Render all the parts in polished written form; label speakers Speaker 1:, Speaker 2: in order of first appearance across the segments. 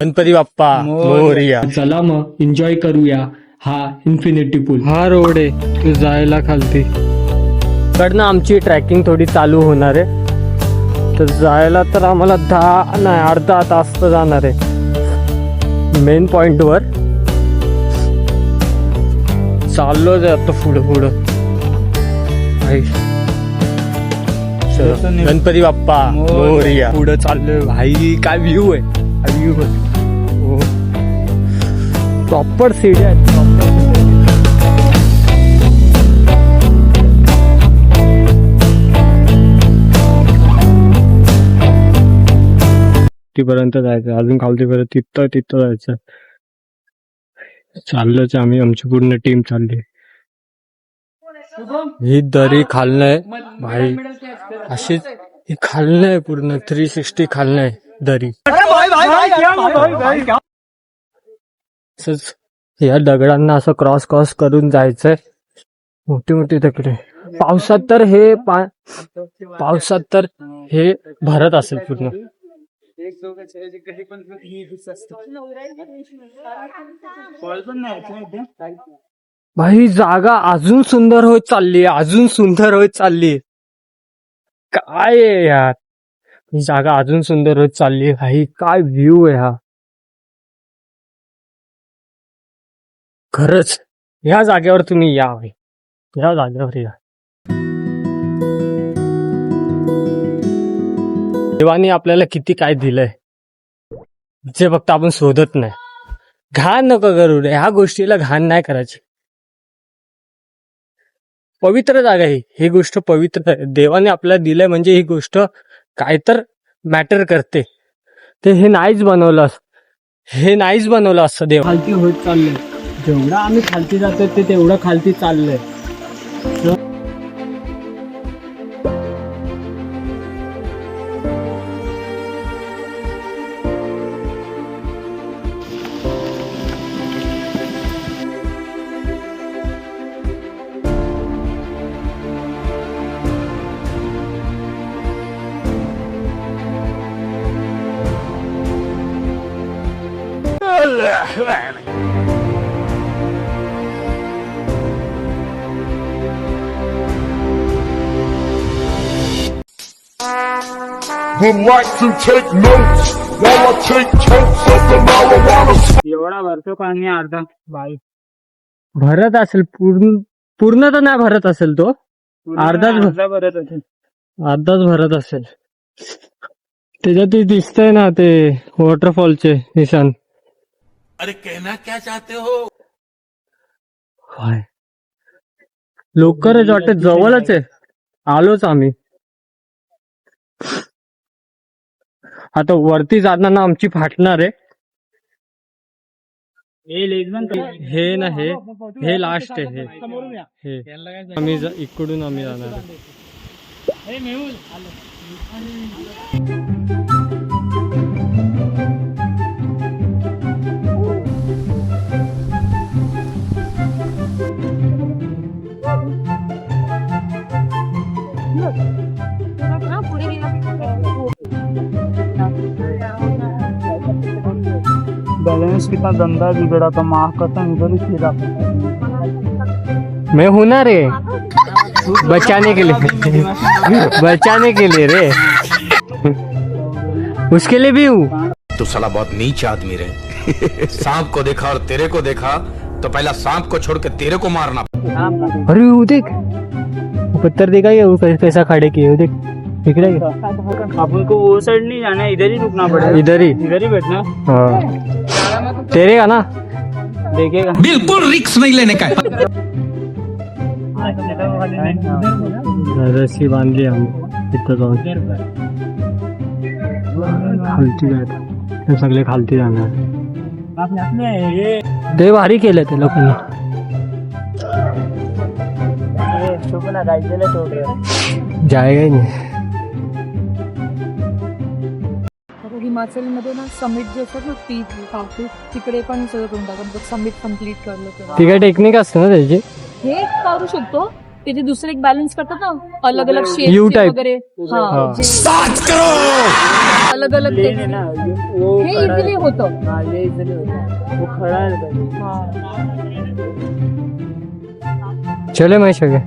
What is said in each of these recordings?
Speaker 1: गणपती बाप्पा मोरया.
Speaker 2: चला मग एन्जॉय करूया हा इन्फिनिटी पूल.
Speaker 1: हा रोड आहे तू जायला खालती कडनं आमची ट्रॅकिंग थोडी चालू होणार आहे. तर जायला तर आम्हाला 10 नाही अर्धा तास तर जाणार आहे मेन पॉइंटवर. चाललोच आहे आता पुढं गणपती बाप्पा मोरया.
Speaker 2: पुढे चाललोय भाई, काय व्ह्यू आहे.
Speaker 1: व्ह्यू प्रॉपर सीडी आहेत. तिथपर्यंत जायचं, अजून खालतीपर्यंत तिथं जायचं. चाललोच आम्ही, आमची पूर्ण टीम चालली. ही दरी खालनंय भाई, अशीच ही खालनंय पूर्ण 360 खालनंय दरी. या दगडांना असं क्रॉस करून जायचंय. मोठी मोठी दगडे. पावसात तर हे भरत असेल पूर्ण. भाई जागा अजून सुंदर होत चालली, अजून सुंदर होत चालली. काय आहे यार, ही जागा अजून सुंदर होत चालली भाई. काय व्ह्यू आहे हा. खरंच या जागेवर तुम्ही या भाई, या जागेवर या. देवाने आपल्याला किती काय दिलंय जे फक्त आपण शोधत नाही. घाण नको करू रे, ह्या गोष्टीला घाण नाही करायची. पवित्र जागा ही गोष्ट पवित्र आहे. देवाने आपल्याला दिलंय म्हणजे ही गोष्ट काय तर मॅटर करते. ते हे नाहीच बनवलं असतं देव.
Speaker 2: खालती होत चाललंय. जेवढा आम्ही खालती जातोय ते तेवढं खालती चाललंय.
Speaker 3: would like to take notes while I take totes of the marijuana.
Speaker 2: एवढा भरतो पाणी अर्धा बाई
Speaker 1: भरत असेल, पूर्ण तर नाही भरत असेल तो. अर्धाच भरत असेल. त्याच्यात ते दिसतंय ना ते वॉटरफॉलचे निशाण.
Speaker 3: अरे कहना क्या चाहते हो?
Speaker 1: लवकरच वाटत जवळच आहे, आलोच आम्ही. आता वरती जाताना आमची फाटणार आहे. हे ना हे लास्ट आहे. हे आम्ही इकडून आम्ही जाणार आहे.
Speaker 2: बैलेंस कितना गंदा बिगड़ा था, माँ कसम इधर ही खीरा.
Speaker 1: मैं हूं ना रे, बचाने के लिए रे, उसके लिए भी हूँ.
Speaker 4: तू साला बहुत नीच आदमी रे. सांप को देखा और तेरे को देखा तो पहला सांप को छोड़ के तेरे को मारना.
Speaker 1: अरे वो देख पत्थर देखा क्या, वो कैसा खड़े किए, वो देख इकडे.
Speaker 2: अपन को वो साइड नहीं जाना, इधर ही रुकना पड़ेगा.
Speaker 1: इधर ही
Speaker 2: बैठना.
Speaker 1: हाँ तेरे का ना,
Speaker 2: देखेगा.
Speaker 4: बिल्कुल रिक्स नहीं लेने का.
Speaker 1: रस्सी बांधली आम्ही तिथं जाऊन. खालती जायचं, सगळे खालती जाणार. ते भारी केलं ते लोकांनी. जायगा ही नाही.
Speaker 5: हिमाचलमध्ये ना समिट जे असतात ना काफी तिकडे पण सगळं करून टाकतात. समिट कम्प्लीट करलं तेव्हा
Speaker 1: ती काय टेक्निक असते ना त्याची.
Speaker 5: हे करू शकतो. त्याचे दुसरे एक बॅलन्स करतात ना, अलग अलग शेप
Speaker 1: U type.
Speaker 5: वगैरे. हा
Speaker 4: साथ करो.
Speaker 5: अलग अलग
Speaker 2: प्लेन आहे ना वो
Speaker 5: हे
Speaker 2: खड़ा
Speaker 5: इझिली होतं.
Speaker 2: हा ये इझिली होता वो खड़ा आहे पाहिजे.
Speaker 1: चले मैं सगळे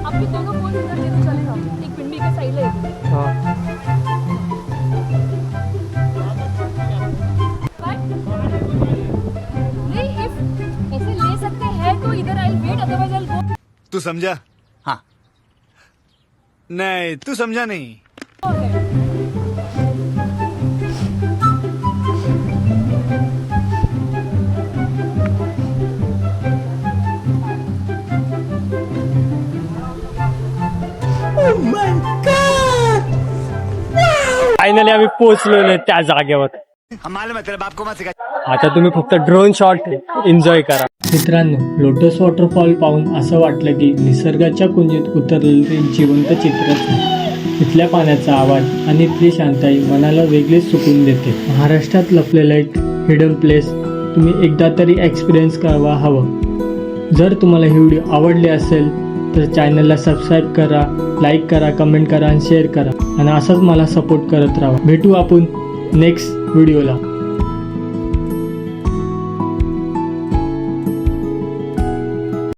Speaker 5: आपली दोघं फोन करते तर चलेगा. एक पिंडी के साईडला येते. काय? नहीं, if ऐसे ले सकते हैं तो इधर I'll wait, otherwise I'll go
Speaker 6: तू समझा? हाँ. नहीं, तू समझा नहीं.
Speaker 5: ahead.
Speaker 1: फायनली आम्ही पोहोचलेलो त्या जागेवर.
Speaker 6: हम मालूम है तेरे बाप को मत सिखा.
Speaker 1: आता तुम्ही फक्त ड्रोन शॉट एन्जॉय करा. मित्रांनो, लोटस वॉटरफॉल पाहून असं वाटलं की निसर्गाच्या कुंजीत उतरलेले जिवंत चित्रच आहे. इथल्या पाण्याचा आवाज आणि इथली शांताई मनाला वेगळीच सुकून देते. महाराष्ट्रात लपलेलं एक हिडन प्लेस तुम्ही एकदा तरी एक्सपिरियन्स करावा हवं. जर तुम्हाला ही व्हिडिओ आवडली असेल तर चॅनलला सबस्क्राईब करा, लाईक करा, कमेंट करा आणि शेअर करा आणि असंच मला सपोर्ट करत राहा. भेटू आपण नेक्स्ट व्हिडिओला.